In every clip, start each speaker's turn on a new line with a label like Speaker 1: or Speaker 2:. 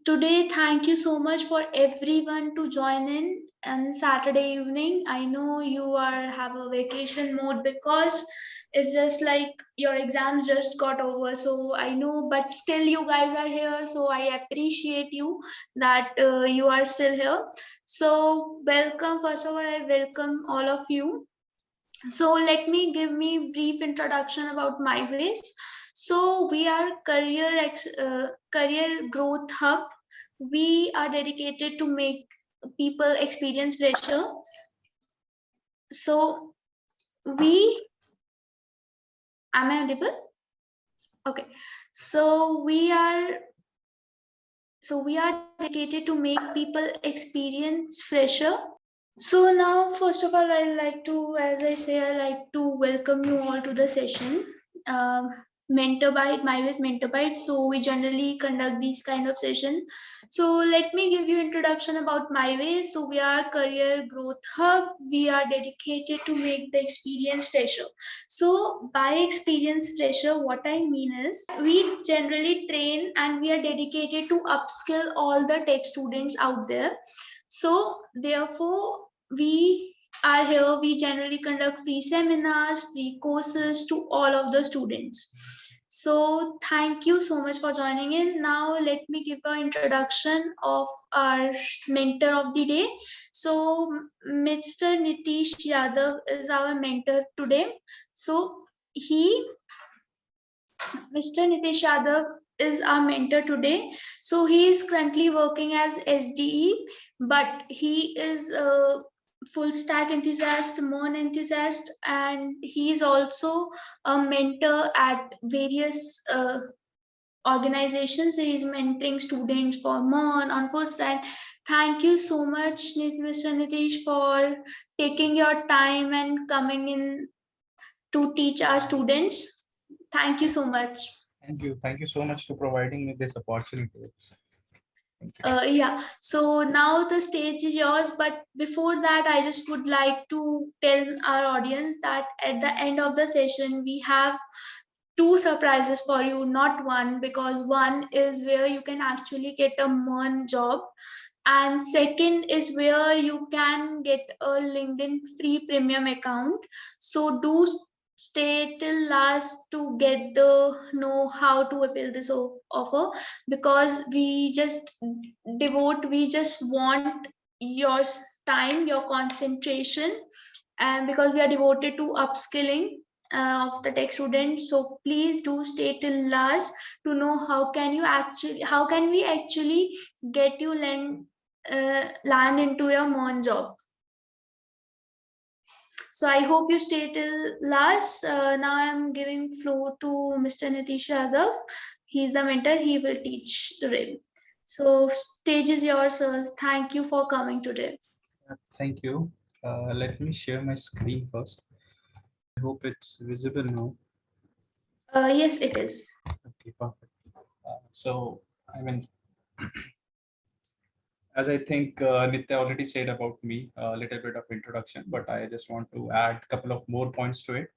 Speaker 1: Today, thank you so much for everyone to join in on Saturday evening. I know you are have a vacation mode because it's just like your exams just got over. So I know, but still you guys are here. So I appreciate you that you are still here. So welcome. First of all, I welcome all of you. So let me give me brief introduction about MyWays. So we are career growth hub. We are dedicated to make people experience pressure. So we am I audible? Okay. So we are dedicated to make people experience fresher. So now, first of all, I like to, as I say, I like to welcome you all to the session. Um, MentorByte, MyWays MentorByte. So we generally conduct these kind of session. So let me give you introduction about MyWays. So we are career growth hub. We are dedicated to make the experience fresher. So by experience fresher, what I mean is we generally train and we are dedicated to upskill all the tech students out there. So therefore, we are here. We generally conduct free seminars, free courses to all of the students. So thank you so much for joining in. Now let me give an introduction of our mentor of the day. So Mr. Nitesh Yadav is our mentor today. So he Mr. Nitesh Yadav is our mentor today. So he is currently working as SDE, but he is a full stack enthusiast, MERN enthusiast, and he is also a mentor at various organizations. He is mentoring students for MERN on full stack. Thank you so much, Mr. Nitish, for taking your time and coming in to teach our students. Thank you so much.
Speaker 2: Thank you. Thank you so much for providing me this opportunity. Thank you.
Speaker 1: Yeah, so now the stage is yours, but before that, I just would like to tell our audience that at the end of the session, we have two surprises for you, not one, because one is where you can actually get a MERN job, and second is where you can get a LinkedIn free premium account. So do stay till last to get the know how to appeal this offer, because we just want your time, your concentration, and because we are devoted to upskilling of the tech students. So please do stay till last to know how can we actually get you land into your MERN job. So I hope you stay till last. Now I'm giving floor to Mr. Nitish Yadav. He's the mentor. He will teach today. So stage is yours, sir. Thank you for coming today.
Speaker 2: Thank you. Let me share my screen first. I hope it's visible now.
Speaker 1: Yes, it is.
Speaker 2: Okay, perfect. So, I mean, as I think Nitya already said about me, a little bit of introduction, but I just want to add a couple of more points to it.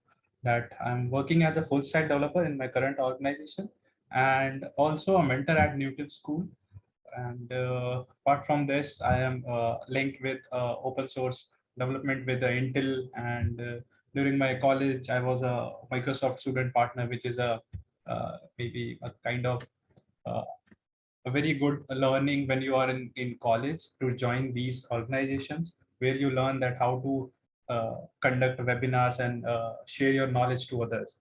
Speaker 2: That I'm working as a full stack developer in my current organization and also a mentor at Newton School. And apart from this, I am linked with open source development with the Intel. And during my college, I was a Microsoft student partner, which is a maybe a kind of uh, a very good learning when you are in college to join these organizations where you learn that how to conduct webinars and share your knowledge to others.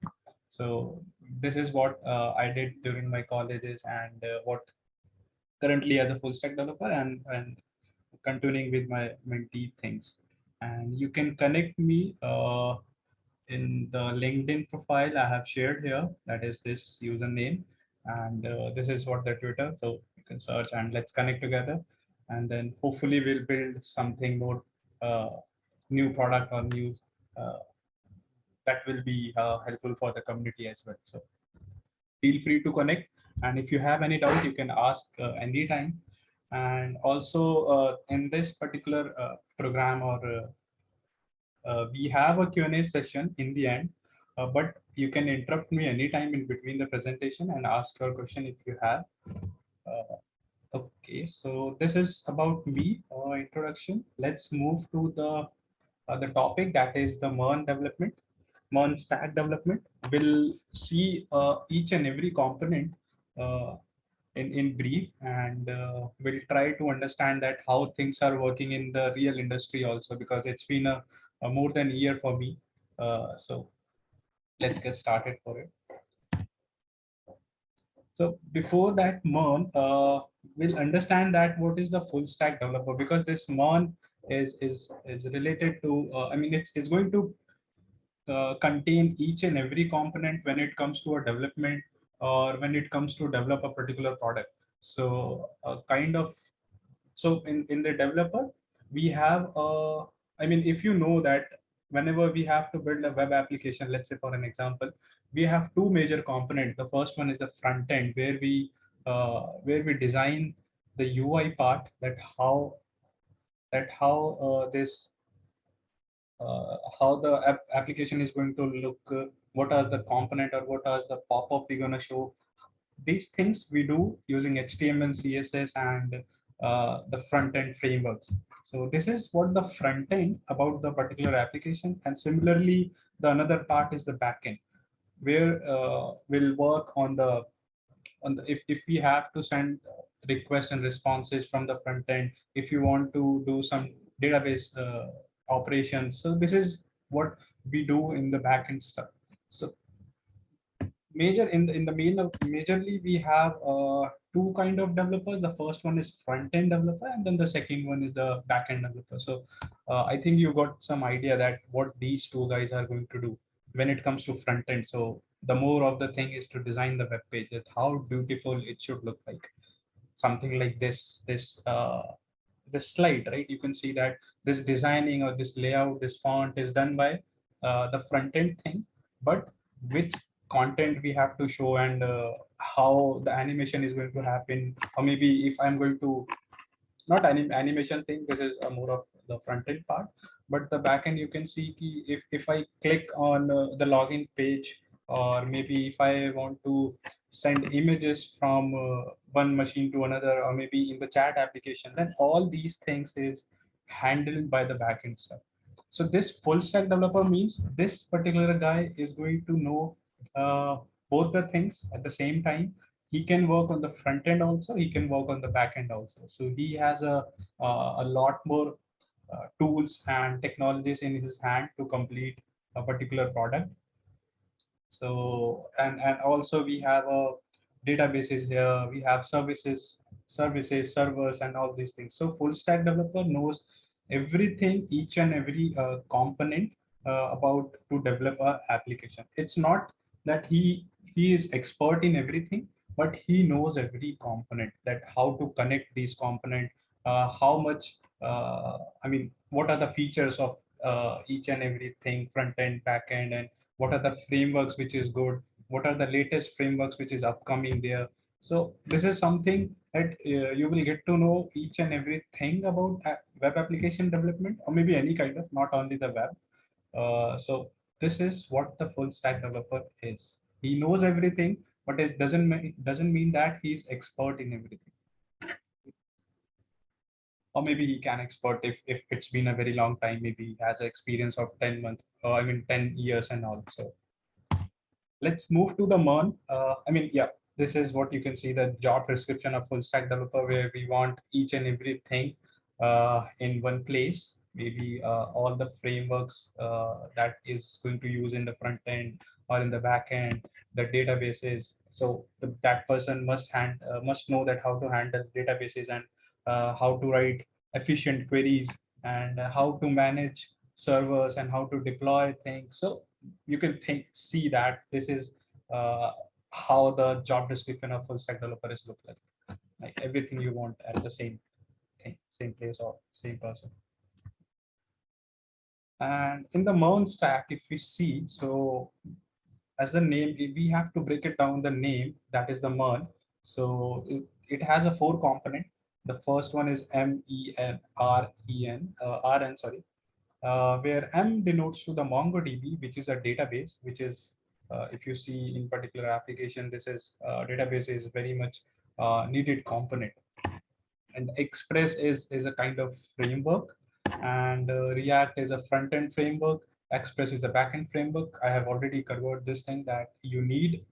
Speaker 2: So this is what I did during my colleges and what currently as a full stack developer and continuing with my mentee things. And you can connect me in the LinkedIn profile I have shared here. That is this username, and this is what the Twitter. So you can search and let's connect together, and then hopefully we'll build something more uh, new product or new uh, that will be helpful for the community as well. So feel free to connect, and if you have any doubt you can ask anytime. And also in this particular program or we have a Q&A session in the end, but you can interrupt me anytime in between the presentation and ask your question if you have. Okay. Okay, so this is about me, introduction. Let's move to the topic, that is the MERN development, MERN stack development. We'll see each and every component uh, in brief, and we'll try to understand that how things are working in the real industry also, because it's been a more than a year for me. So let's get started for it. So before that, MERN, we'll understand that what is the full stack developer, because this MERN is related to. I mean, it's going to contain each and every component when it comes to a development, or when it comes to develop a particular product. So kind of, so in the developer, we have I mean, if you know that whenever we have to build a web application, let's say for an example, we have two major components. The first one is the front end, where we design the UI part, that this how the application is going to look, what are the component, or what are the pop-up we're going to show. These things we do using HTML, CSS, and the front end frameworks. So this is what the front end about the particular application. And similarly, the another part is the back end, where we'll work on the if we have to send requests and responses from the front end, if you want to do some database operations. So this is what we do in the backend stuff. So in the main majorly we have two kind of developers. The first one is front end developer, and then the second one is the back end developer. So I think you got some idea that what these two guys are going to do when it comes to front end. So the more of the thing is to design the web page, that how beautiful it should look like, something like this slide, right? You can see that this designing or this layout, this font is done by the front end thing, but which content we have to show, and how the animation is going to happen, or maybe if I'm going to not animation thing, this is a more of the front end part. But the back end, you can see if I click on the login page, or maybe if I want to send images from one machine to another, or maybe in the chat application, then all these things is handled by the backend stuff. So this full stack developer means this particular guy is going to know uh, both the things at the same time. He can work on the front end also, he can work on the back end also. So he has a lot more tools and technologies in his hand to complete a particular product. So and also we have databases here, we have services, servers, and all these things. So full stack developer knows everything, each and every component about to develop a application. It's not that he is expert in everything, but he knows every component, that how to connect these component, how much I mean, what are the features of each and everything, front end, back end, and what are the frameworks which is good, what are the latest frameworks which is upcoming there. So this is something that you will get to know each and everything about web application development, or maybe any kind of, not only the web. So this is what the full stack developer is. He knows everything, but it doesn't mean that he's expert in everything. Or maybe he can expert if it's been a very long time, maybe he has an experience of 10 months, or I mean 10 years and all. So let's move to the MERN. I mean, yeah, this is what you can see, the job description of full stack developer, where we want each and everything in one place. Maybe all the frameworks that is going to use in the front end or in the back end, the databases. So that person must know that how to handle databases, and how to write efficient queries, and how to manage servers, and how to deploy things. So you can see that this is how the job description of full stack developer is look like everything you want at the same thing, same place, or same person. And in the MERN stack, if we see, so as the name, we have to break it down, the name, that is the MERN. So it has a 4 component. The first one is RN, sorry, where M denotes to the MongoDB, which is a database, which is, if you see in particular application, this is database is very much needed component. And Express is a kind of framework, and React is a front end framework. Express is a back end framework. I have already covered this thing that you need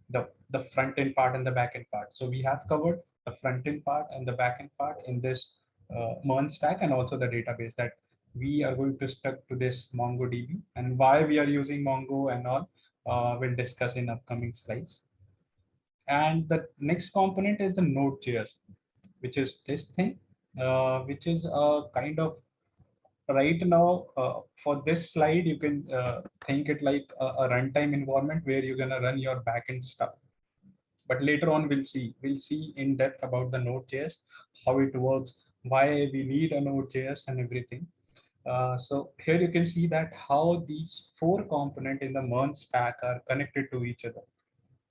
Speaker 2: the front end part and the back end part. So we have covered the front end part and the back end part in this MERN stack, and also the database that we are going to stuck to this MongoDB, and why we are using Mongo and all. We'll discuss in upcoming slides. And the next component is the Node.js, which is this thing, which is a kind of right now for this slide, you can think it like a runtime environment where you're gonna run your backend stuff. But later on, we'll see in depth about the Node.js, how it works, why we need a Node.js and everything. So here you can see that how these four components in the MERN stack are connected to each other.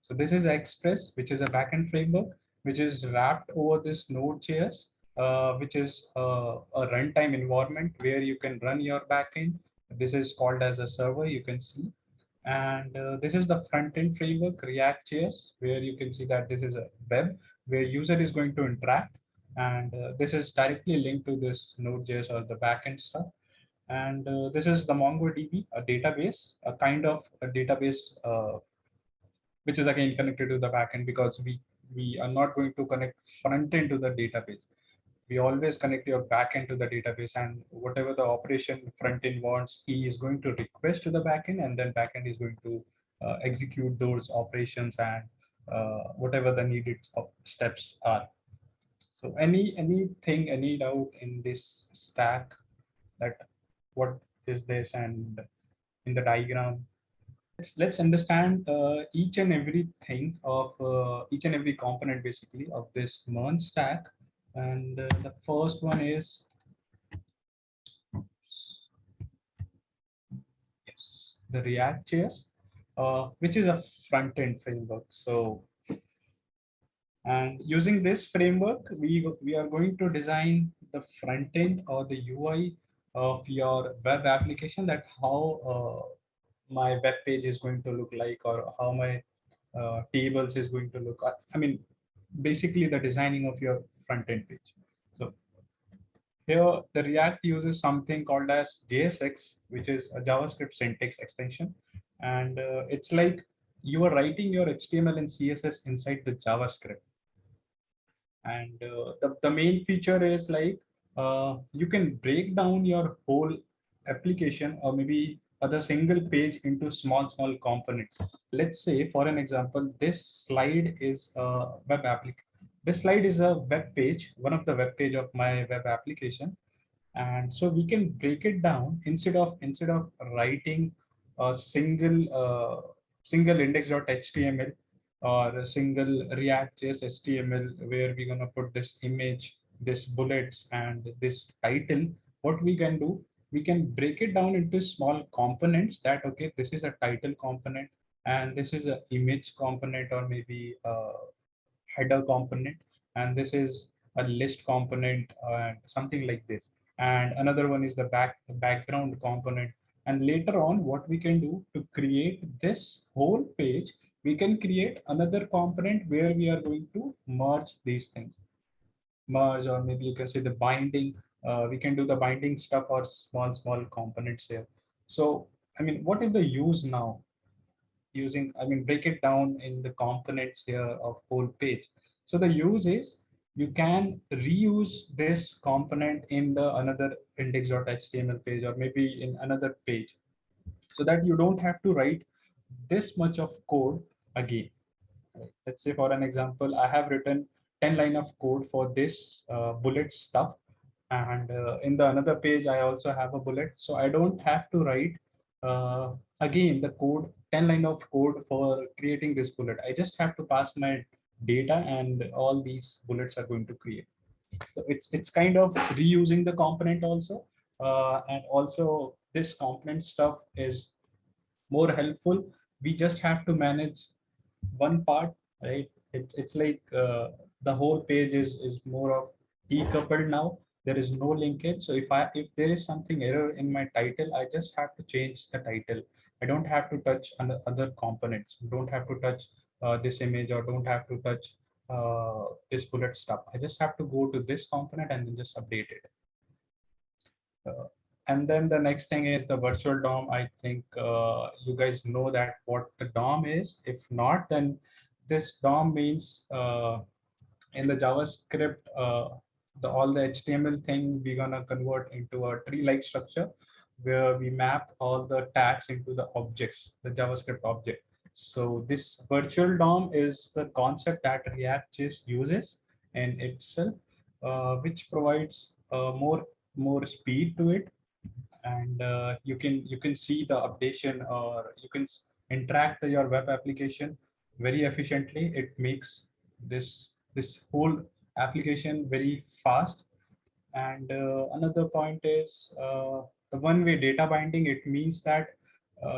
Speaker 2: So this is Express, which is a backend framework, which is wrapped over this Node.js, which is a runtime environment where you can run your backend. This is called as a server, you can see. And this is the front-end framework, React.js, where you can see that this is a web where user is going to interact. And this is directly linked to this Node.js or the backend stuff. And this is the MongoDB, a database, a kind of a database which is again connected to the backend, because we are not going to connect front end to the database. We always connect your backend to the database, and whatever the operation front end wants, he is going to request to the backend, and then backend is going to execute those operations and whatever the needed steps are. So anything, any doubt in this stack, that what is this, and in the diagram? Let's understand each and everything of each and every component basically of this MERN stack. And the first one is, yes, the React.js, which is a front-end framework. So, and using this framework, we are going to design the front end or the UI of your web application, that how my web page is going to look like, or how my tables is going to look. I mean, basically the designing of your front end page. So here the React uses something called as JSX, which is a JavaScript syntax extension. And it's like you are writing your HTML and CSS inside the JavaScript. And the main feature is like you can break down your whole application, or maybe other single page, into small components. Let's say, for an example, this slide is a web application. This slide is a web page, one of the web page of my web application. And so we can break it down, instead of writing a single index.html or a single React.js HTML, where we're gonna put this image, this bullets, and this title. What we can do, we can break it down into small components, that okay, this is a title component, and this is an image component, or maybe a header component, and this is a list component, and something like this. And another one is the background component. And later on, what we can do to create this whole page, we can create another component where we are going to merge these things. Merge, or maybe you can say the binding. We can do the binding stuff, or small components here. So, I mean, what is the use now? Break it down in the components here of whole page. So the use is, you can reuse this component in the another index.html page, or maybe in another page, so that you don't have to write this much of code again. Right? Let's say, for an example, I have written 10 line of code for this bullet stuff, and in the another page I also have a bullet, so I don't have to write uh, again the code, 10 line of code for creating this bullet. I just have to pass my data, and all these bullets are going to create. So it's kind of reusing the component also. And also this component stuff is more helpful. We just have to manage one part, right? It's like the whole page is more of decoupled now. There is no linkage. So if there is something error in my title, I just have to change the title. I don't have to touch other components. Don't have to touch this image, or don't have to touch this bullet stuff. I just have to go to this component and then just update it. And then the next thing is the virtual DOM. I think you guys know that what the DOM is. If not, then this DOM means in the JavaScript, all the HTML thing we're gonna convert into a tree-like structure where we map all the tags into the objects, the JavaScript object. So this virtual DOM is the concept that React just uses in itself, which provides more speed to it, and you can see the updation, or you can interact with your web application very efficiently. It makes this whole application very fast. And another point is the one-way data binding. It means that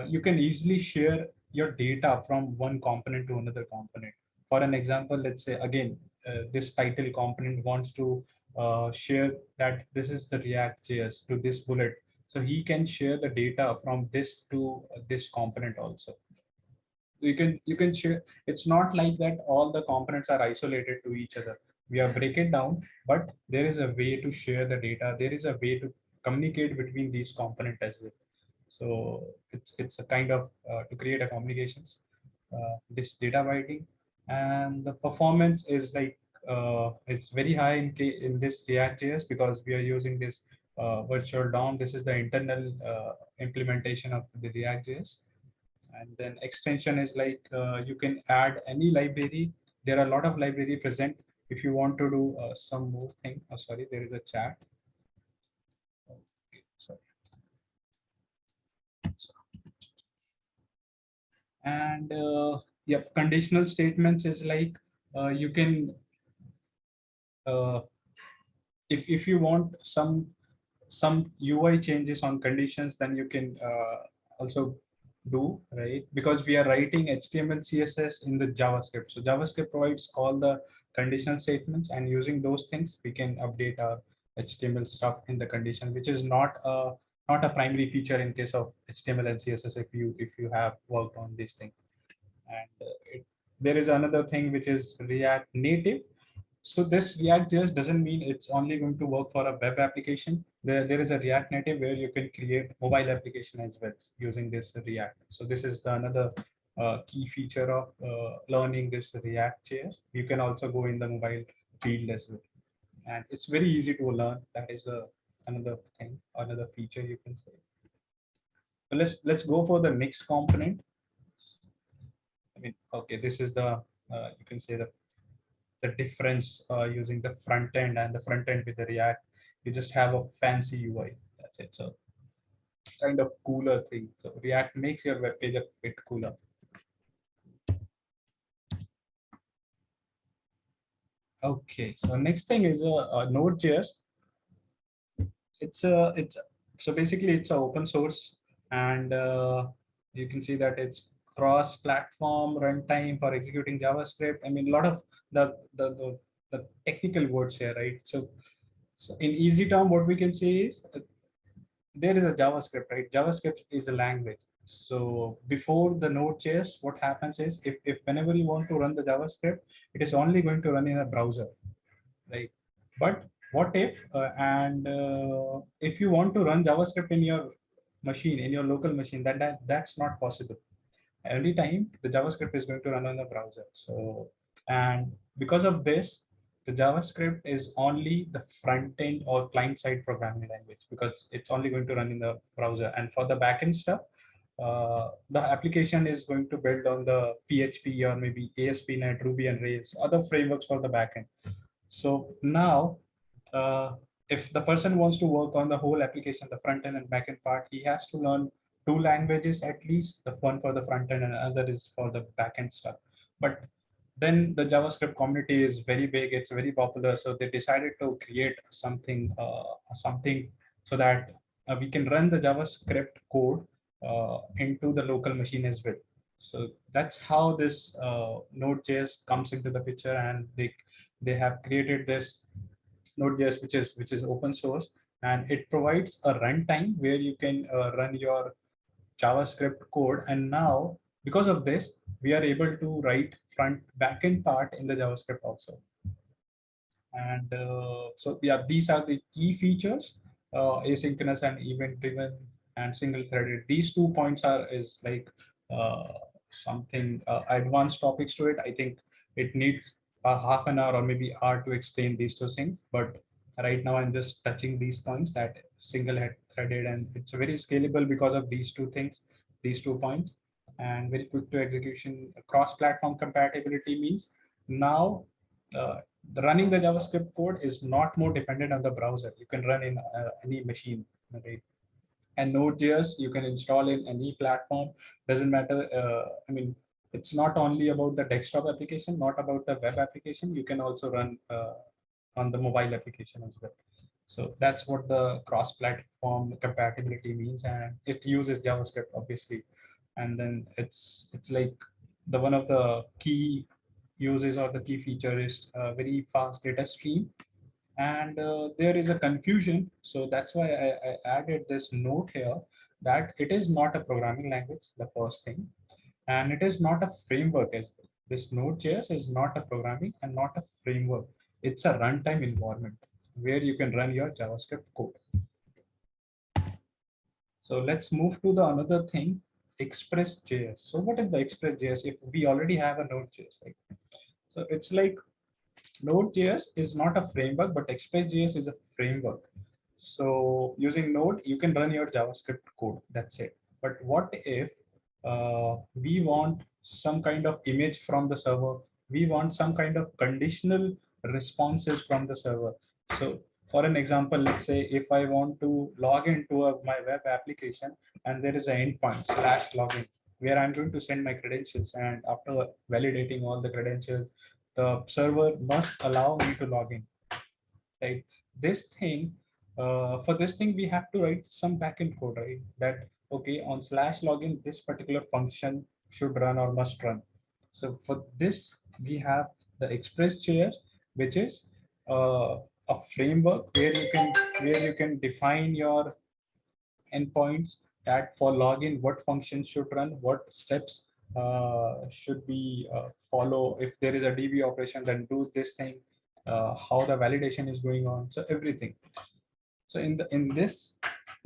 Speaker 2: you can easily share your data from one component to another component. For an example, let's say again, this title component wants to share that this is the React JS to this bullet. So he can share the data from this to this component also. You can share. It's not like that all the components are isolated to each other. We are break it down, but there is a way to share the data. There is a way to communicate between these components as well. So it's a kind of to create a communications, this data binding. And the performance is like it's very high in this React JS because we are using this virtual DOM. This is the internal implementation of the React JS. And then extension is like you can add any library. There are a lot of library present. If you want to do some more thing, oh, sorry, there is a chat. Okay, sorry. And yep, conditional statements is like you can if you want some UI changes on conditions, then you can also do, right? Because we are writing HTML, CSS in the JavaScript. So JavaScript provides all the conditional statements, and using those things, we can update our HTML stuff in the condition, which is not a primary feature in case of HTML and CSS if you have worked on these things. And there is another thing which is React Native. So this React JS doesn't mean it's only going to work for a web application. There is a React Native where you can create mobile application as well using this React. So this is another key feature of learning this React JS. You can also go in the mobile field as well, and it's very easy to learn. That is another thing, another feature you can say. So let's go for the next component. I mean, okay, this is the you can say the difference using the front end and the front end with the React. You just have a fancy UI. That's it. So kind of cooler thing. So React makes your web page a bit cooler. Okay. So next thing is a Node.js. It's so basically it's an open source, and you can see that it's cross-platform runtime for executing JavaScript. I mean, a lot of the technical words here, right? So in easy term, what we can say is there is a JavaScript, right? JavaScript is a language. So before the Node.js, what happens is if whenever you want to run the JavaScript, it is only going to run in a browser, right? But what if if you want to run JavaScript in your machine, in your local machine, that's not possible. Every time the JavaScript is going to run on the browser. So, and because of this, the JavaScript is only the front end or client side programming language, because it's only going to run in the browser. And for the backend stuff, the application is going to build on the PHP or maybe ASP.NET, Ruby and Rails, other frameworks for the backend. So now, if the person wants to work on the whole application, the front end and back end part, he has to learn two languages at least, the one for the front end and another is for the back end stuff. But then the JavaScript community is very big, it's very popular. So they decided to create something so that we can run the JavaScript code into the local machine as well. So that's how this Node.js comes into the picture, and they have created this Node.js, which is open source, and it provides a runtime where you can run your JavaScript code. And now because of this, we are able to write front backend part in the JavaScript also. And so yeah, these are the key features: asynchronous and event driven and single threaded. These 2 points are is like uh, something advanced topics to it. I think it needs a half an hour or maybe hour to explain these two things, but right now I'm just touching these points, that single head threaded, and it's very scalable because of these two things, these 2 points, and very quick to execution. Cross platform compatibility means now the running the JavaScript code is not more dependent on the browser. You can run in any machine, right? And Node.js you can install in any platform. Doesn't matter. I mean, it's not only about the desktop application, not about the web application. You can also run on the mobile application as well. So that's what the cross-platform compatibility means, and it uses JavaScript obviously. And then it's like the one of the key uses or the key feature is very fast data stream. And there is a confusion, so that's why I added this note here, that it is not a programming language, the first thing, and it is not a framework as well. This Node.js is not a programming and not a framework. It's a runtime environment where you can run your JavaScript code. So let's move to the another thing, Express.js. So what is the Express.js if we already have a Node.js? Right? So it's like Node.js is not a framework, but Express.js is a framework. So using Node, you can run your JavaScript code. That's it. But what if we want some kind of image from the server? We want some kind of conditional responses from the server. So for an example, let's say if I want to log into my web application and there is an endpoint /login where I'm going to send my credentials, and after validating all the credentials, the server must allow me to log in, right? This thing, for this thing, we have to write some backend code, right? That, okay, on /login, this particular function should run or must run. So for this, we have the Express.js, which is a framework where you can define your endpoints, that for login, what functions should run, what steps should be follow. If there is a DB operation, then do this thing, how the validation is going on. So everything. So in this,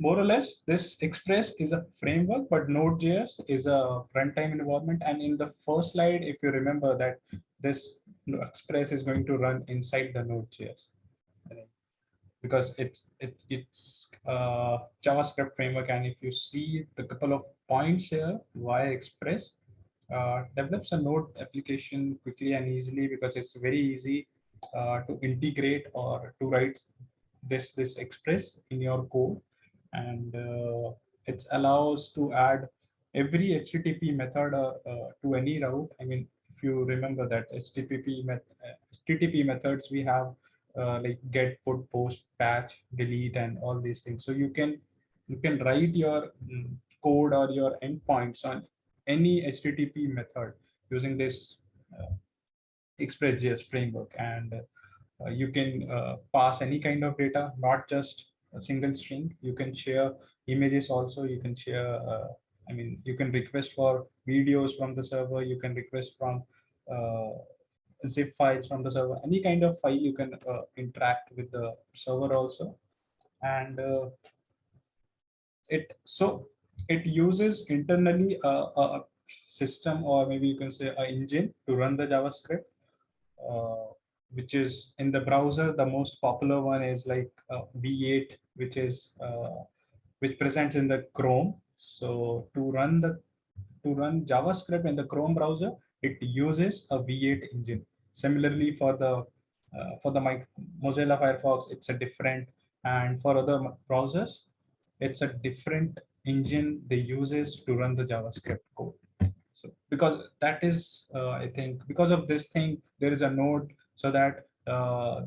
Speaker 2: more or less, this Express is a framework, but Node.js is a runtime environment. And in the first slide, if you remember that this Express is going to run inside the Node.js, because it's JavaScript framework. And if you see the couple of points here, why Express develops a Node application quickly and easily, because it's very easy to integrate or to write this Express in your code. And it allows to add every HTTP method to any route. I mean, if you remember that HTTP methods we have, like get, put, post, patch, delete, and all these things. So you can write your code or your endpoints on any HTTP method using this uh, Express.js framework. And you can pass any kind of data, not just a single string. You can share images also. You can share, I mean, you can request for videos from the server. You can request from uh, zip files from the server. Any kind of file you can interact with the server also. And it uses internally a system, or maybe you can say an engine to run the JavaScript, uh, which is in the browser. The most popular one is like V8, which presents in the Chrome. So to run JavaScript in the Chrome browser, it uses a V8 engine. Similarly, for the Mozilla Firefox, it's a different, and for other browsers, it's a different engine they uses to run the JavaScript code. So because that is, I think, because of this thing, there is a node, so that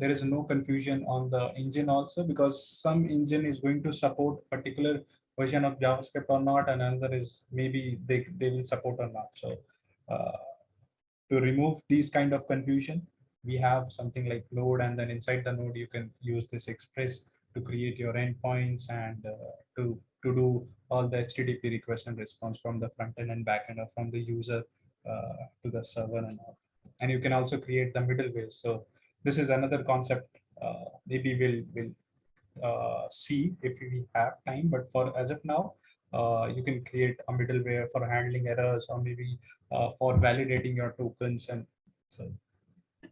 Speaker 2: there is no confusion on the engine also, because some engine is going to support particular version of JavaScript or not, and another is maybe they will support or not. So uh, to remove these kind of confusion, we have something like node, and then inside the node you can use this Express to create your endpoints and to to do all the HTTP request and response from the front end and back end, or from the user to the server and all. And you can also create the middleware. So this is another concept. Maybe we'll see if we have time, but for as of now, you can create a middleware for handling errors, or maybe for validating your tokens, and so a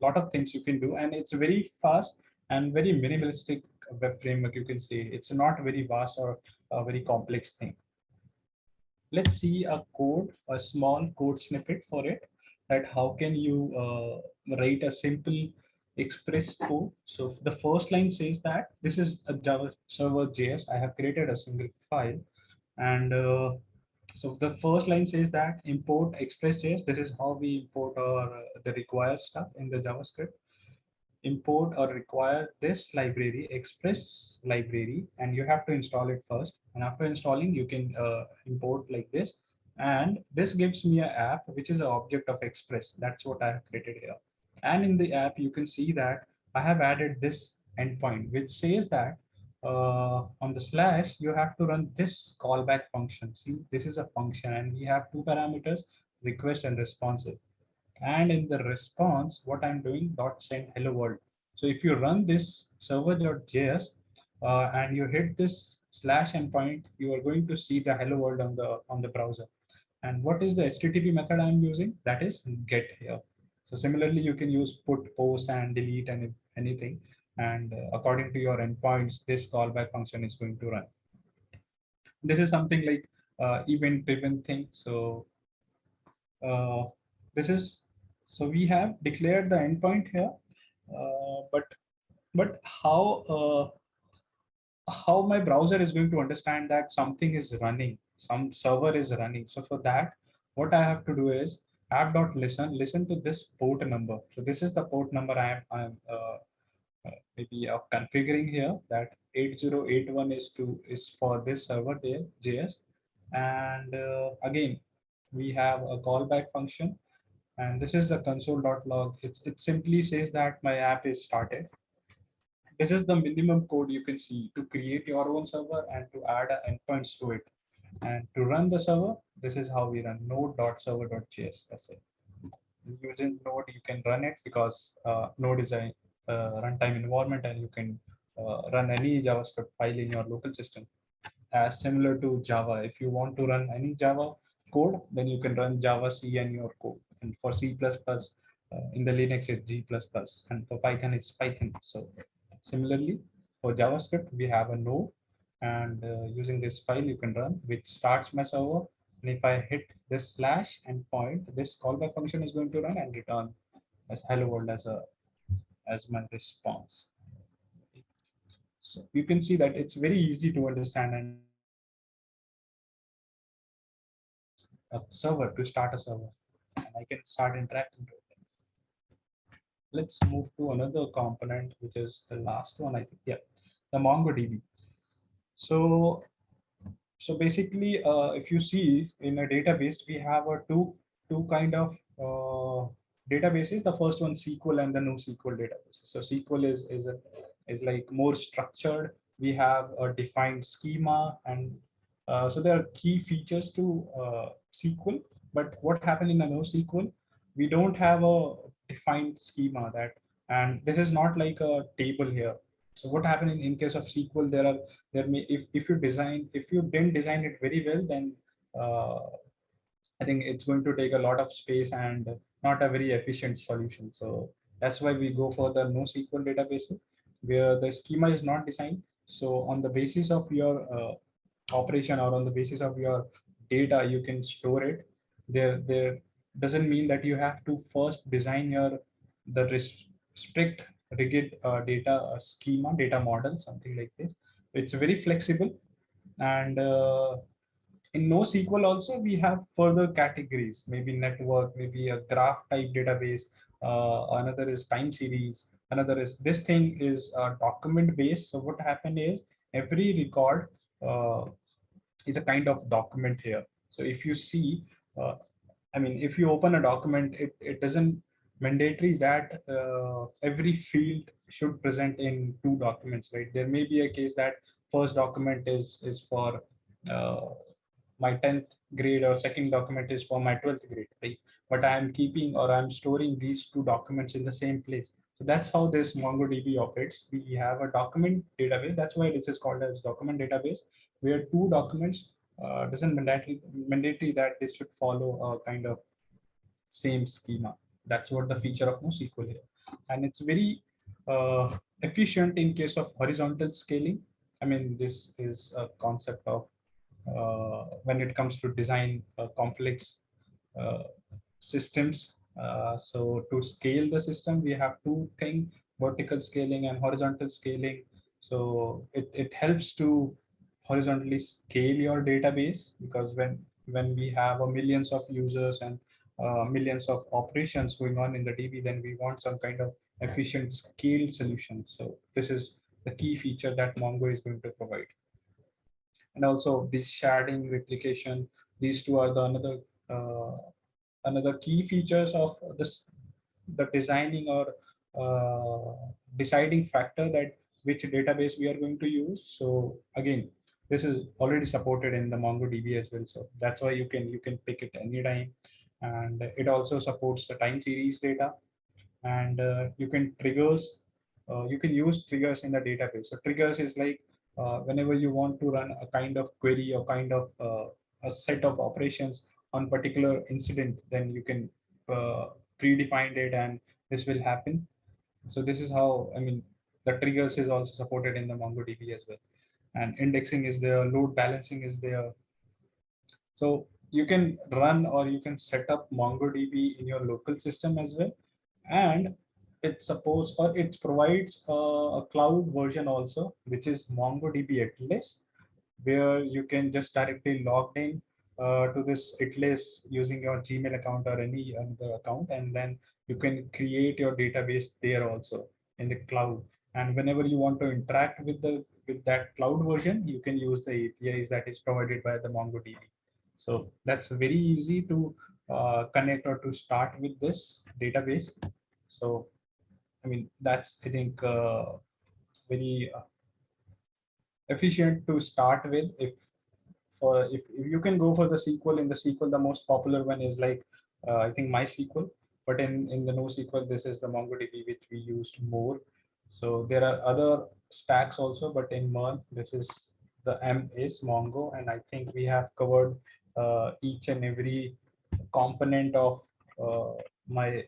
Speaker 2: lot of things you can do. And it's very fast and very minimalistic web framework, you can say. It's not very vast or a very complex thing. Let's see a small code snippet for it, that how can you write a simple express code. So the first line says that this is a Java server JS. I have created a single file, and so the first line says that import express.js. This is how we import our the required stuff in the JavaScript. Import or require this library, express library, and you have to install it first. And after installing, you can import like this. And this gives me an app, which is an object of express. That's what I have created here. And in the app, you can see that I have added this endpoint, which says that on the slash, you have to run this callback function. See, this is a function, and we have two parameters, request and responsive. And in the response, what I'm doing, dot send hello world. So if you run this server.js and you hit this slash endpoint, you are going to see the hello world on the browser. And what is the HTTP method I'm using? That is get here. So similarly, you can use put, post, and delete, and anything. And according to your endpoints, this callback function is going to run. This is something like event-driven thing. So uh, this is, so we have declared the endpoint here, but how my browser is going to understand that something is running, some server is running. So for that, what I have to do is app.listen to this port number. So this is the port number I'm maybe configuring here, that 8081 is for this server there, JS. And again, we have a callback function, and this is the console.log. It simply says that my app is started. This is the minimum code you can see to create your own server and to add endpoints to it. And to run the server, this is how we run node.server.js. That's it. Using Node, you can run it because Node is a runtime environment, and you can run any JavaScript file in your local system. As similar to Java, if you want to run any Java code, then you can run Java C in your code. And for C++, in the Linux, it's G++, and for Python, it's Python. So similarly, for JavaScript, we have a node, and using this file, you can run, which starts my server. And if I hit this slash endpoint, this callback function is going to run and return as hello world as my response. So you can see that it's very easy to understand, and a server to start a server, and I can start interacting with it. Let's move to another component, which is the last one, I think. Yeah, the MongoDB. So basically, if you see in a database, we have a two kind of databases. The first one, SQL, and the NoSQL databases. So SQL is like more structured. We have a defined schema, and so there are key features to SQL. But what happened in a NoSQL, we don't have a defined schema, that, and this is not like a table here. So what happened in case of SQL, there may, if you didn't design it very well, then I think it's going to take a lot of space and not a very efficient solution. So that's why we go for the NoSQL databases, where the schema is not designed. So on the basis of your operation, or on the basis of your data, you can store it. There doesn't mean that you have to first design the strict rigid data schema, data model, something like this. It's very flexible. And in NoSQL also, we have further categories, maybe network, maybe a graph type database. Another is time series. Another is, this thing is document based. So what happened is, every record is a kind of document here. So if you see, I mean, if you open a document, it doesn't mandatory that every field should present in two documents, right? There may be a case that first document is for uh, my 10th grade, or second document is for my 12th grade, right? But I'm keeping, or I'm storing these two documents in the same place. So that's how this MongoDB operates. We have a document database. That's why this is called as document database, where two documents doesn't mandatory that they should follow a kind of same schema. That's what the feature of NoSQL here. And it's very efficient in case of horizontal scaling. I mean, this is a concept of when it comes to design complex uh, systems. So to scale the system, we have two things: vertical scaling and horizontal scaling. So it helps to horizontally scale your database, because when we have a millions of users and millions of operations going on in the DB, then we want some kind of efficient scaled solution. So this is the key feature that Mongo is going to provide. And also this sharding replication, these two are the another key features of this, the designing or deciding factor that which database we are going to use. So again, this is already supported in the MongoDB as well. So that's why you can pick it anytime. And it also supports the time series data, and you can use triggers in the database. So triggers is like whenever you want to run a kind of query or kind of a set of operations on particular incident, then you can uh, predefine it and this will happen. So this is how, I mean, the triggers is also supported in the MongoDB as well. And indexing is there, load balancing is there. So you can run or you can set up MongoDB in your local system as well. And it supports, or it provides a cloud version also, which is MongoDB Atlas, where you can just directly log in to this Atlas using your Gmail account or any other account, and then you can create your database there also in the cloud. And whenever you want to interact with that cloud version, you can use the APIs that is provided by the MongoDB. So that's very easy to connect or to start with this database. So I mean, that's, I think, very efficient to start with. If you can go for the SQL, in the SQL, the most popular one is like I think MySQL, but in the NoSQL, this is the MongoDB which we used more. So there are other stacks also, but in MERN, this is the M is Mongo, and I think we have covered each and every component of my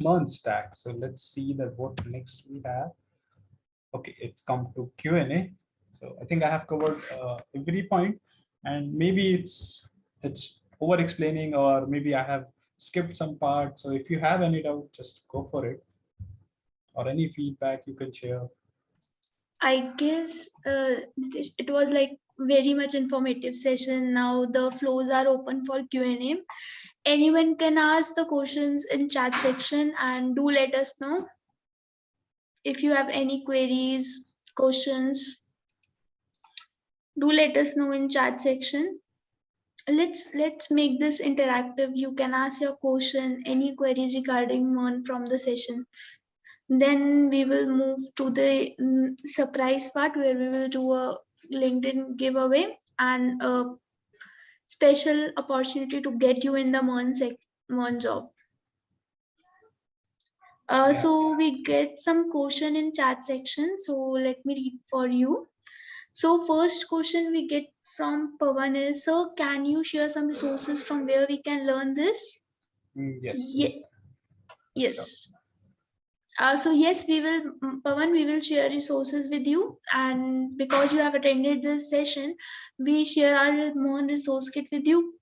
Speaker 2: MERN stack. So let's see that what next we have. Okay, it's come to Q&A. So I think I have covered every point, and maybe it's over explaining, or maybe I have skipped some part. So if you have any doubt, just go for it, or any feedback you can share.
Speaker 1: I guess it was like very much informative session. Now the floors are open for Q&A. Anyone can ask the questions in chat section, and do let us know if you have any queries, questions. Do let us know in chat section. Let's make this interactive. You can ask your question, any queries regarding one from the session. Then we will move to the surprise part, where we will do a LinkedIn giveaway and a special opportunity to get you in the MERN job.
Speaker 2: Yeah.
Speaker 1: So we get some question in chat section. So let me read for you. So first question we get from Pavan is, sir, can you share some resources from where we can learn this?
Speaker 2: Yes, yes,
Speaker 1: Ye-
Speaker 2: sure.
Speaker 1: yes. So yes, we will, Pavan, we will share resources with you. And because you have attended this session, we share our MERN resource kit with you.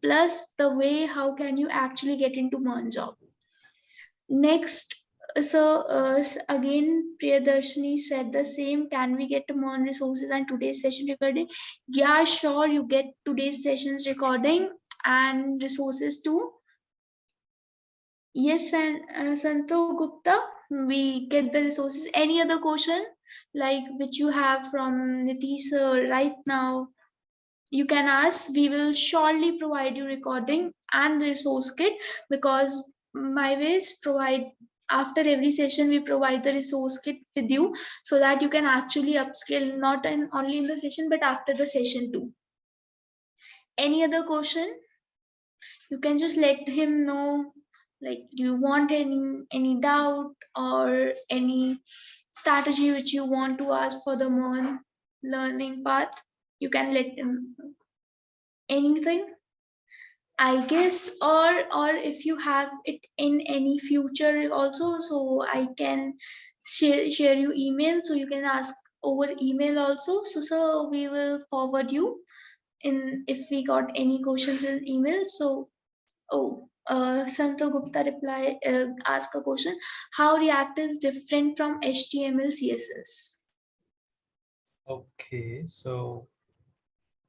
Speaker 1: Plus the way how can you actually get into MERN job. Next, so again, Priyadarshini said the same. Can we get MERN resources and today's session recording? Yeah, sure. You get today's session's recording and resources too. Yes, and Santo Gupta, we get the resources. Any other question like which you have from Nitish sir right now? You can ask. We will surely provide you recording and the resource kit, because MyWays provide after every session we provide the resource kit with you, so that you can actually upskill not only in the session but after the session too. Any other question? You can just let him know, like, do you want any doubt or any strategy which you want to ask for the MERN learning path. You can let him know. Anything, I guess, or if you have it in any future also, so I can share you email, so you can ask over email also. So we will forward you in if we got any questions in email. So Santo Gupta ask a question: how React is different from HTML, CSS?
Speaker 2: Okay, so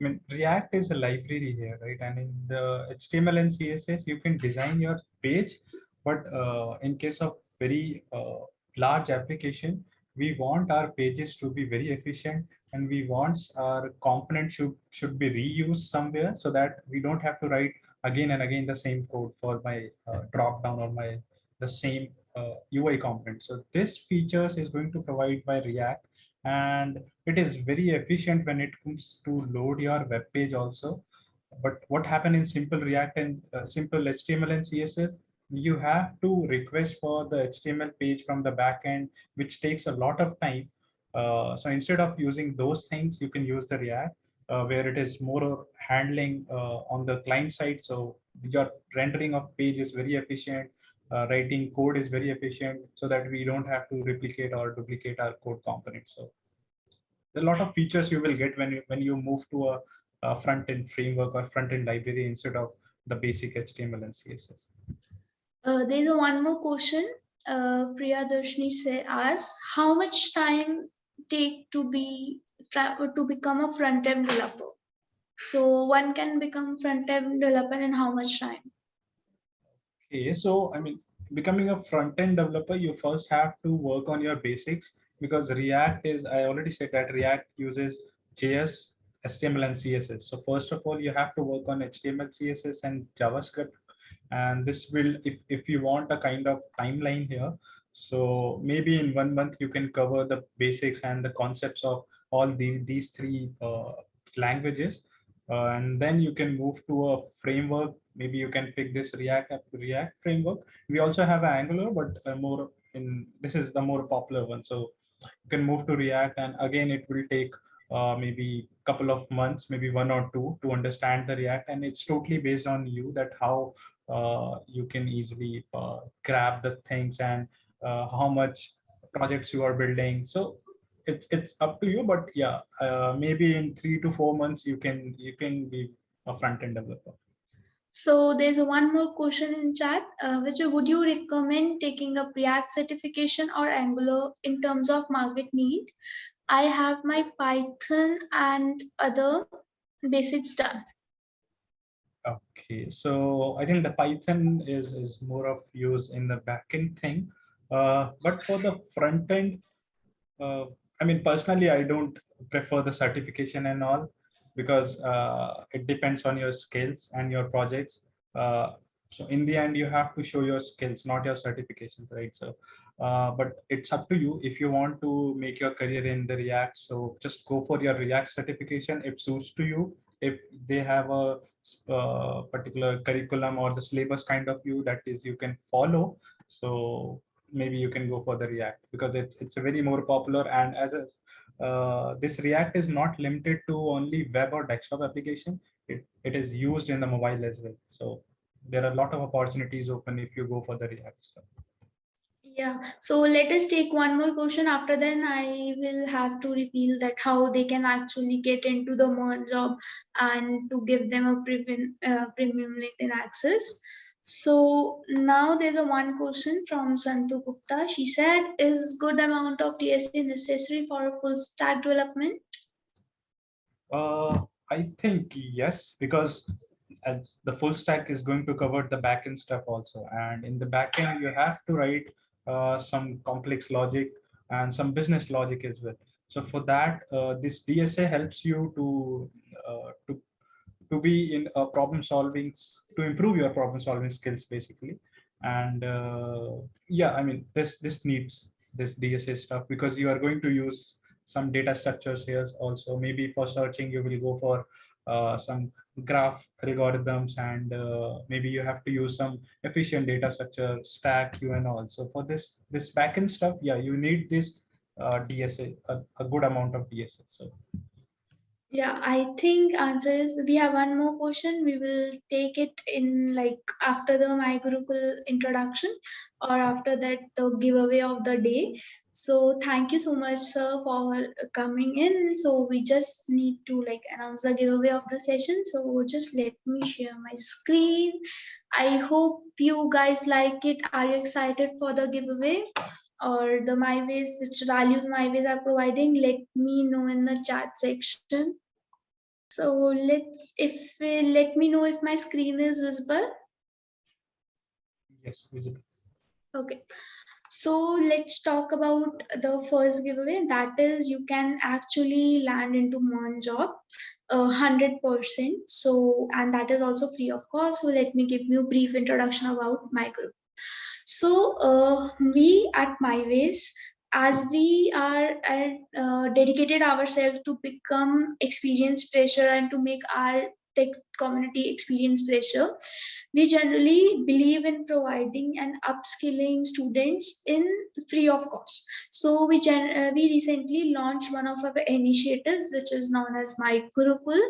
Speaker 2: I mean, React is a library here, right? And in the HTML and CSS, you can design your page, but in case of very large application, we want our pages to be very efficient, and we want our component should be reused somewhere, so that we don't have to write again and again the same code for my drop down or my the same UI component. So this features is going to provide by React, and it is very efficient when it comes to load your web page also. But what happened in simple React and simple HTML and CSS, you have to request for the HTML page from the backend, which takes a lot of time. So instead of using those things, you can use the React, where it is more handling on the client side. So your rendering of page is very efficient. Writing code is very efficient, so that we don't have to replicate or duplicate our code components. So a lot of features you will get when you move to a front-end framework or front-end library instead of the basic HTML and CSS.
Speaker 1: There's a one more question. Priya Darshni asks, how much time take to become a front end developer? So one can become front end developer in how much time?
Speaker 2: Okay, so I mean, becoming a front-end developer, you first have to work on your basics, because React is, I already said that React uses JS, HTML, and CSS. So first of all, you have to work on HTML, CSS, and JavaScript. And this will, if you want a kind of timeline here, so maybe in 1 month you can cover the basics and the concepts of all these three languages. And then you can move to a framework. Maybe you can pick this React framework. We also have Angular, but more in this is the more popular one. So you can move to React, and again it will take maybe couple of months, maybe 1 or 2, to understand the React. And it's totally based on you, that how you can easily grab the things, and how much projects you are building. So it's up to you, but yeah, maybe in 3 to 4 months you can be a front end developer.
Speaker 1: So there's a one more question in chat, which would you recommend taking a React certification or Angular in terms of market need? I have my Python and other basics done.
Speaker 2: Okay, so I think the Python is more of use in the backend thing, but for the front end, uh, I mean, personally, I don't prefer the certification and all, because it depends on your skills and your projects. So in the end, you have to show your skills, not your certifications, right? So, but it's up to you if you want to make your career in the React. So just go for your React certification if suits to you. If they have a particular curriculum or the syllabus kind of you that is you can follow, so maybe you can go for the React, because it's a very more popular. And as a this React is not limited to only web or desktop application. It is used in the mobile as well. So there are a lot of opportunities open if you go for the React stuff.
Speaker 1: Yeah, so let us take one more question. After then, I will have to reveal that how they can actually get into the MERN job and to give them a premium LinkedIn access. So now there's a one question from Santu Gupta. She said, "Is good amount of TSA necessary for a full stack development?"
Speaker 2: I think yes, because as the full stack is going to cover the backend stuff also, and in the backend you have to write some complex logic and some business logic as well. So for that, this DSA helps you to be in problem solving, to improve your problem solving skills basically. And yeah, I mean, this needs this DSA stuff, because you are going to use some data structures here also. Maybe for searching you will go for some graph algorithms, and maybe you have to use some efficient data structure, stack you, and also for this backend stuff, yeah, you need this DSA, a good amount of DSA. So
Speaker 1: Yeah, I think answer is we have one more question. We will take it in like after the My Gurukul introduction or after that the giveaway of the day. So thank you so much, sir, for coming in. So we just need to like announce the giveaway of the session. So just let me share my screen. I hope you guys like it. Are you excited for the giveaway? Or the MyWays, which values MyWays are providing? Let me know in the chat section. So let me know if my screen is visible.
Speaker 2: yes, visible.
Speaker 1: Okay. So let's talk about the first giveaway. That is, you can actually land into MERN job, 100%. So, and that is also free of cost. So let me give you a brief introduction about my group. So we at MyWays, as we are dedicated ourselves to become experience fresher and to make our tech community experience fresher, we generally believe in providing and upskilling students in free of cost. So we recently launched one of our initiatives, which is known as My Gurukul.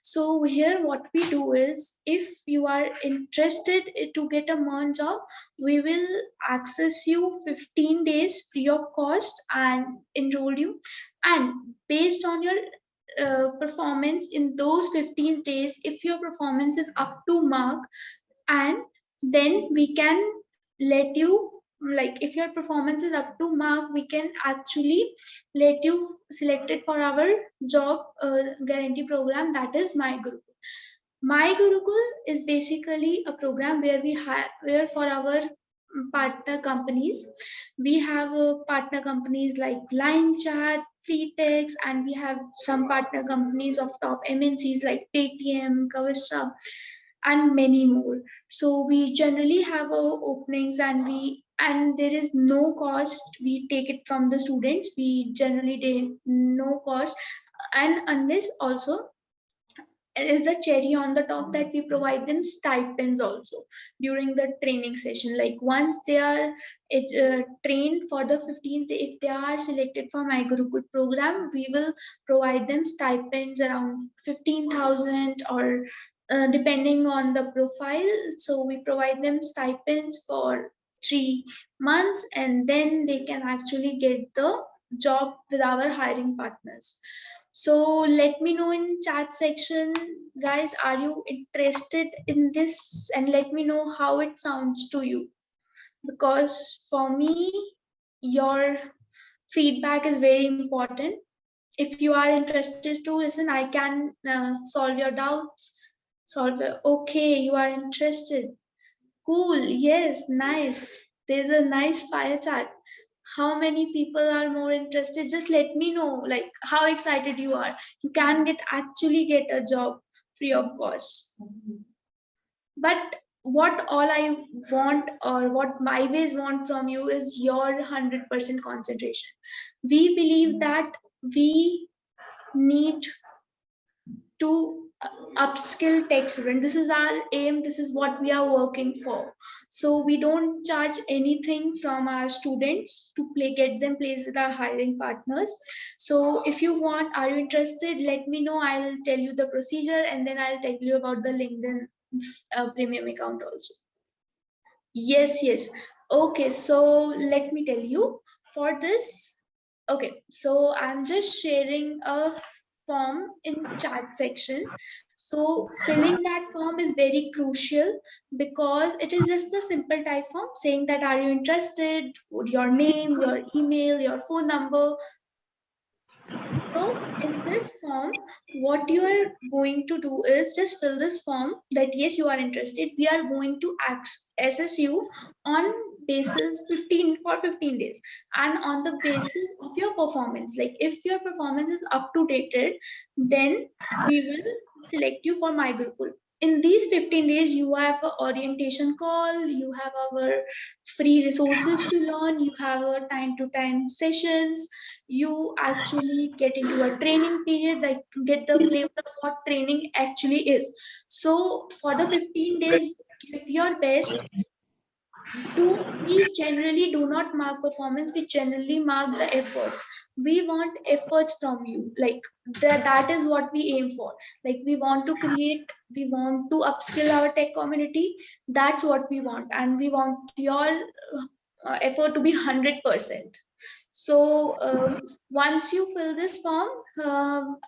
Speaker 1: So here what we do is, if you are interested to get a MERN job, we will access you 15 days free of cost and enroll you. And based on your performance in those 15 days, if your performance is up to mark, and then we can let you, like if your performance is up to mark, we can actually let you selected for our job guarantee program, that is My Gurukul. My Gurukul is basically a program where we hire, where for our partner companies, we have partner companies like Line Chat, Fleetex, and we have some partner companies of top MNCs like Paytm, Kavastra, and many more. So we generally have openings, and there is no cost. We take it from the students. We generally take no cost, and unless also is the cherry on the top that we provide them stipends also during the training session. Like once they are trained for the 15th, if they are selected for My Gurukul program, we will provide them stipends around 15,000 or depending on the profile. So we provide them stipends for 3 months, and then they can actually get the job with our hiring partners. So let me know in chat section, guys, are you interested in this? And let me know how it sounds to you. Because for me, your feedback is very important. If you are interested to listen, I can solve your doubts. Okay, you are interested. Cool. Yes, nice. There's a nice fire chat. How many people are more interested? Just let me know, like how excited you are. You can actually get a job free of cost. But what all I want, or what MyWays want from you, is your 100% concentration. We believe that we need to upskill tech student. This is our aim. This is what we are working for. So we don't charge anything from our students to get them placed with our hiring partners. So if you want, are you interested? Let me know. I'll tell you the procedure, and then I'll tell you about the LinkedIn premium account also. Yes, yes. Okay, so let me tell you for this. Okay, so I'm just sharing a form in chat section. So filling that form is very crucial, because it is just a simple type form saying that are you interested, your name, your email, your phone number. So in this form, what you are going to do is just fill this form that yes, you are interested. We are going to assess you on basis 15 for 15 days, and on the basis of your performance. Like if your performance is up to date, then we will select you for My Gurukul. in these 15 days you have an orientation call, you have our free resources to learn, you have our time to time sessions, you actually get into a training period, like get the flavor of what training actually is. So for the 15 days give your best. We generally do not mark performance, we generally mark the efforts. We want efforts from you, like that is what we aim for. Like we want to create, we want to upskill our tech community, that's what we want, and we want your effort to be 100%. So once you fill this form,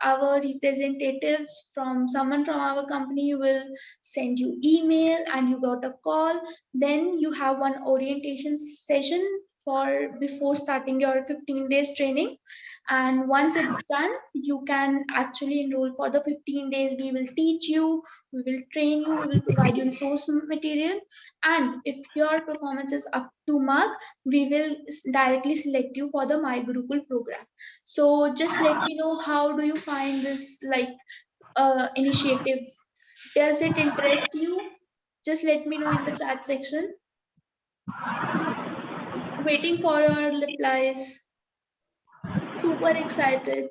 Speaker 1: our representatives from someone from our company will send you email and you got a call. Then you have one orientation session for before starting your 15 days training. And once it's done, you can actually enroll for the 15 days. We will teach you, we will train you, we will provide you resource material. And if your performance is up to mark, we will directly select you for the My Gurukul program. So just let me know, how do you find this like initiative? Does it interest you? Just let me know in the chat section. Waiting for your replies. Super excited.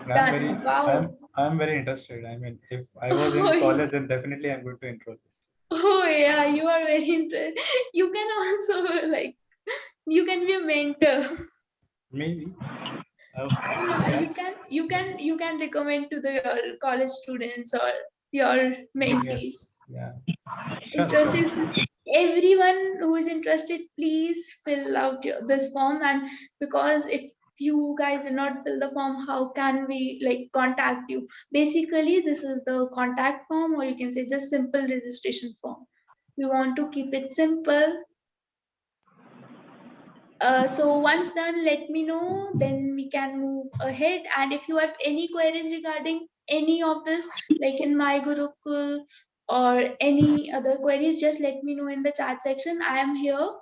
Speaker 1: Done. Wow.
Speaker 2: I'm very interested. I mean, if I was in
Speaker 1: Oh,
Speaker 2: college, then definitely I'm going to enroll.
Speaker 1: oh yeah, you are very interested. You can also like, you can be a mentor.
Speaker 2: Maybe.
Speaker 1: Yeah,
Speaker 2: That's
Speaker 1: you can recommend to the college students or your mentees.
Speaker 2: juniors. Yeah. Sure,
Speaker 1: Interest
Speaker 2: sure.
Speaker 1: is, everyone who is interested, please fill out this form. And because if you guys did not fill the form, how can we like contact you? Basically, this is the contact form, or you can say just simple registration form. We want to keep it simple. So once done, let me know, then we can move ahead. And if you have any queries regarding any of this, like in My Gurukul or any other queries, just let me know in the chat section. I am here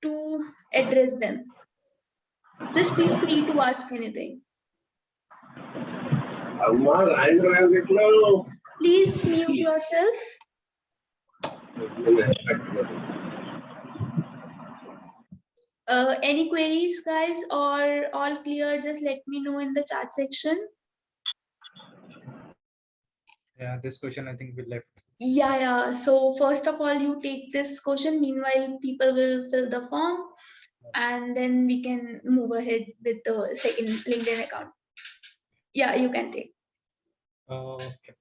Speaker 1: to address them. Just feel free to ask anything. Please mute yourself. Any queries, guys, or all clear? Just let me know in the chat section.
Speaker 2: Yeah, this question I think we left.
Speaker 1: Yeah. So first of all, you take this question. Meanwhile, people will fill the form, and then we can move ahead with the second LinkedIn account. Yeah, you can take.
Speaker 2: Okay.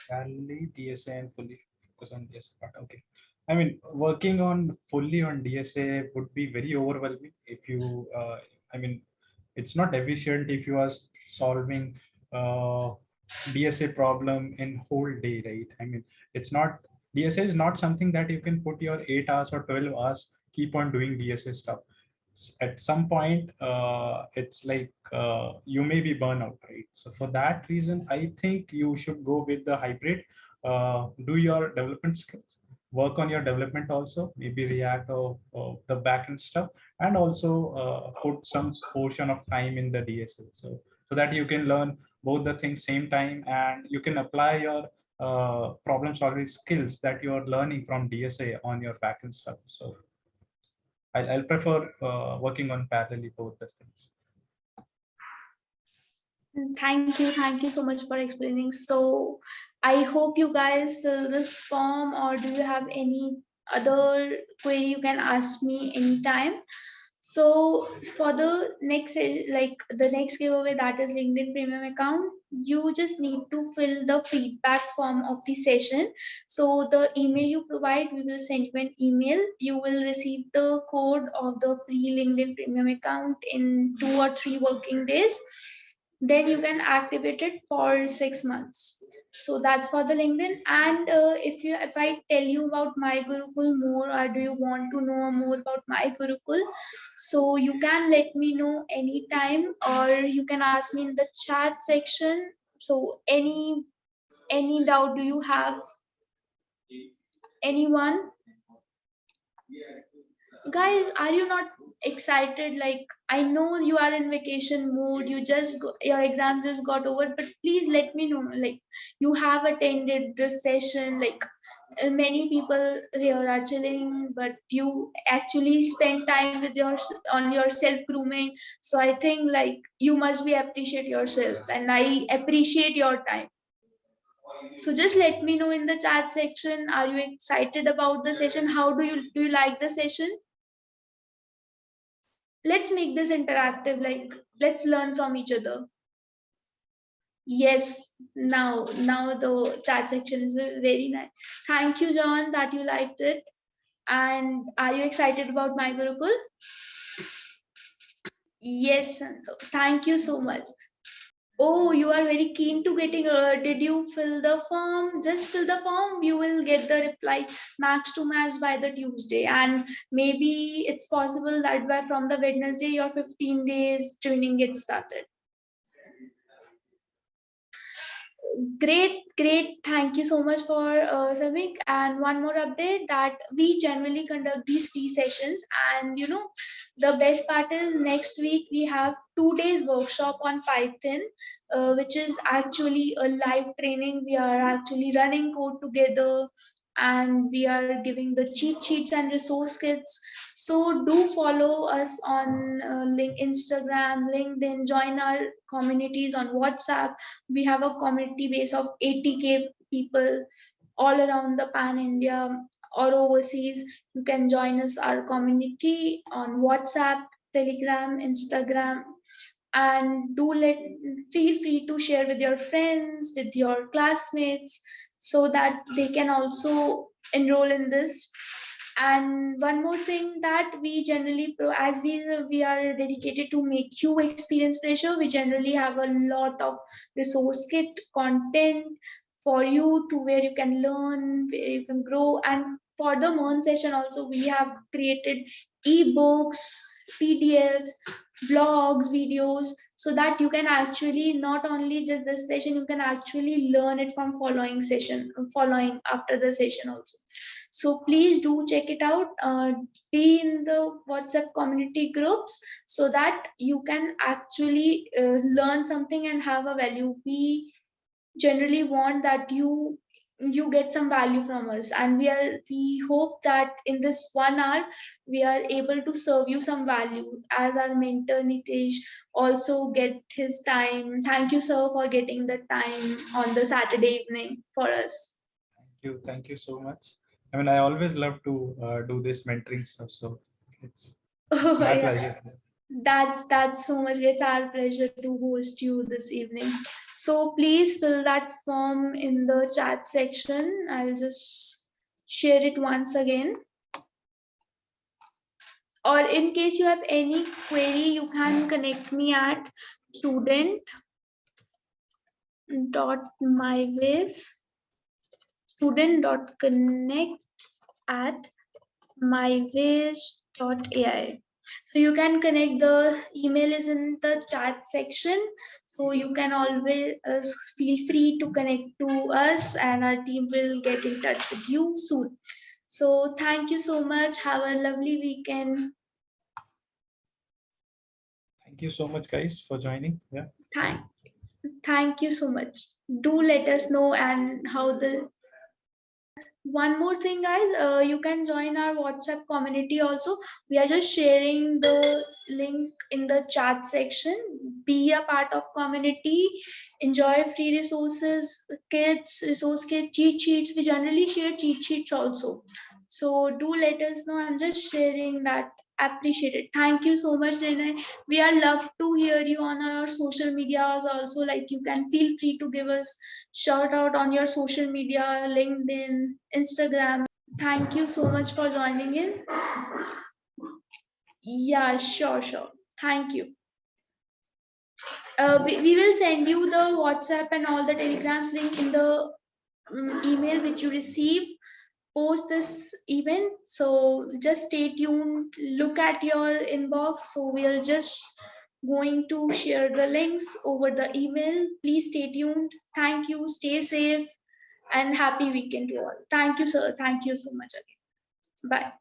Speaker 2: Tally DSA and fully focus on DSA part. Okay. I mean, working on fully on DSA would be very overwhelming if you. I mean, it's not efficient if you are solving DSA problem in whole day, right? I mean, it's not, DSA is not something that you can put your 8 hours or 12 hours keep on doing DSA stuff. At some point, it's like you may be burnout, right? So for that reason, I think you should go with the hybrid. Do your development skills, work on your development also, maybe React or the backend stuff, and also put some portion of time in the DSA, so that you can learn both the things same time, and you can apply your problem solving skills that you are learning from DSA on your backend stuff. So I'll prefer working on parallelly both the things.
Speaker 1: Thank you so much for explaining. So I hope you guys fill this form, or do you have any other query? You can ask me anytime. So for the next, like the next giveaway, that is LinkedIn Premium account, you just need to fill the feedback form of the session. So the email you provide, we will send you an email. You will receive the code of the free LinkedIn Premium account in 2 or 3 working days. Then you can activate it for 6 months. So that's for the LinkedIn. And if I tell you about My Gurukul more, or do you want to know more about My Gurukul, so you can let me know anytime, or you can ask me in the chat section. So any doubt do you have? Anyone? Guys, are you not excited, like I know you are in vacation mode, your exams just got over, but please let me know, like you have attended this session, like many people here are chilling, but you actually spend time with on your self grooming. So I think like you must be appreciate yourself, and I appreciate your time. So just let me know in the chat section, are you excited about the session? How do you like the session? Let's make this interactive, like let's learn from each other. Yes, now the chat section is very nice. Thank you, John, that you liked it. And are you excited about my Gurukul? Yes, Santo. Thank you so much. Oh, you are very keen to getting. Did you fill the form? Just fill the form. You will get the reply max to max by the Tuesday, and maybe it's possible that by from the Wednesday your 15 days training gets started. Great. Thank you so much for Samik. And one more update that we generally conduct these free sessions. And the best part is next week we have 2 days workshop on Python, which is actually a live training. We are actually running code together, and we are giving the cheat sheets and resource kits. So do follow us on Instagram, LinkedIn, join our communities on WhatsApp. We have a community base of 80K people all around the pan India or overseas. You can join us our community on WhatsApp, Telegram, Instagram, and feel free to share with your friends, with your classmates, so that they can also enroll in this. And one more thing that we generally as we are dedicated to make you experience pressure, we generally have a lot of resource kit content for you to where you can learn, where you can grow. And for the MERN session also, we have created ebooks, PDFs, blogs, videos, so that you can actually not only just this session, you can actually learn it from following after the session also. So please do check it out. Be in the WhatsApp community groups so that you can actually learn something and have a value. We generally want that you get some value from us, and we hope that in this 1 hour we are able to serve you some value, as our mentor Nitesh also get his time. Thank you, sir, for getting the time on the Saturday evening for us.
Speaker 2: Thank you so much. I mean, I always love to do this mentoring stuff, so it's my
Speaker 1: Yeah.
Speaker 2: pleasure.
Speaker 1: That's so much. It's our pleasure to host you this evening. So please fill that form in the chat section. I'll just share it once again. Or in case you have any query, you can connect me at student.connect at myways.ai. So you can connect, the email is in the chat section. So you can always feel free to connect to us, and our team will get in touch with you soon. So thank you so much. Have a lovely weekend.
Speaker 2: Thank you so much, guys, for joining. Yeah.
Speaker 1: Thank you so much. Do let us know and how the one more thing, guys, you can join our WhatsApp community also. We are just sharing the link in the chat section. Be a part of community, enjoy free resources, resource kit, cheat sheets. We generally share cheat sheets also, so do let us know. I'm just sharing that. Appreciate it. Thank you so much, Renee. We are love to hear you on our social medias also. Like you can feel free to give us shout out on your social media, LinkedIn, Instagram. Thank you so much for joining in. Yeah, sure. Thank you. We will send you the WhatsApp and all the telegrams link in the email which you receive post this event. So just stay tuned, look at your inbox. So we'll just going to share the links over the email. Please stay tuned. Thank you, stay safe, and happy weekend to all. Thank you, sir. Thank you so much again. Bye.